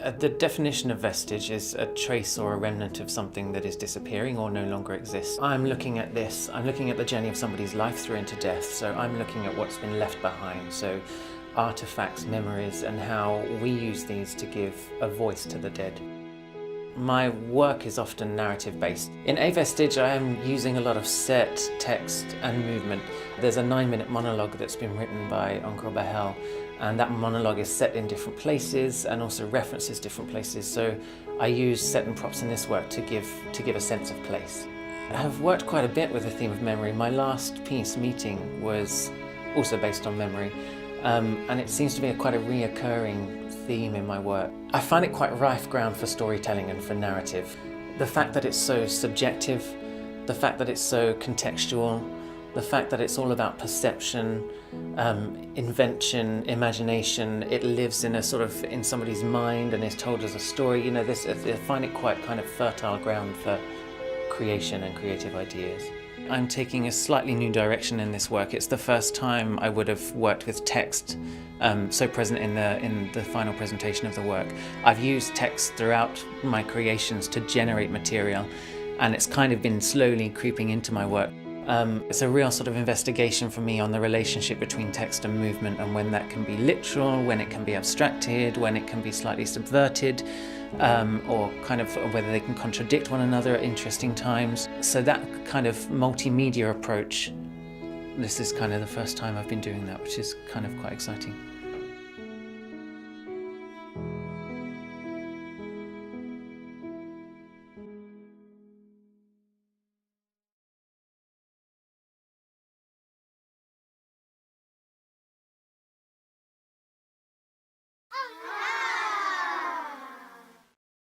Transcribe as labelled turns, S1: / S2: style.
S1: The definition of vestige is a trace or a remnant of something that is disappearing or no longer exists. I'm looking at the journey of somebody's life through into death, so I'm looking at what's been left behind. So artifacts, memories, and how we use these to give a voice to the dead. My work is often narrative-based. In A Vestige, I am using a lot of set, text, and movement. There's a 9-minute monologue that's been written by Encore Bahel, and that monologue is set in different places and also references different places. So I use set and props in this work to give a sense of place. I have worked quite a bit with the theme of memory. My last piece, Meeting, was also based on memory. And it seems to be quite a reoccurring theme in my work. I find it quite rife ground for storytelling and for narrative. The fact that it's so subjective, the fact that it's so contextual, the fact that it's all about perception, invention, imagination, it lives in in somebody's mind and is told as a story. You know, I find it quite kind of fertile ground for creation and creative ideas. I'm taking a slightly new direction in this work. It's the first time I would have worked with text so present in the final presentation of the work. I've used text throughout my creations to generate material, and it's kind of been slowly creeping into my work. It's a real sort of investigation for me on the relationship between text and movement, and when that can be literal, when it can be abstracted, when it can be slightly subverted, or kind of whether they can contradict one another at interesting times. So that kind of multimedia approach, this is kind of the first time I've been doing that, which is kind of quite exciting.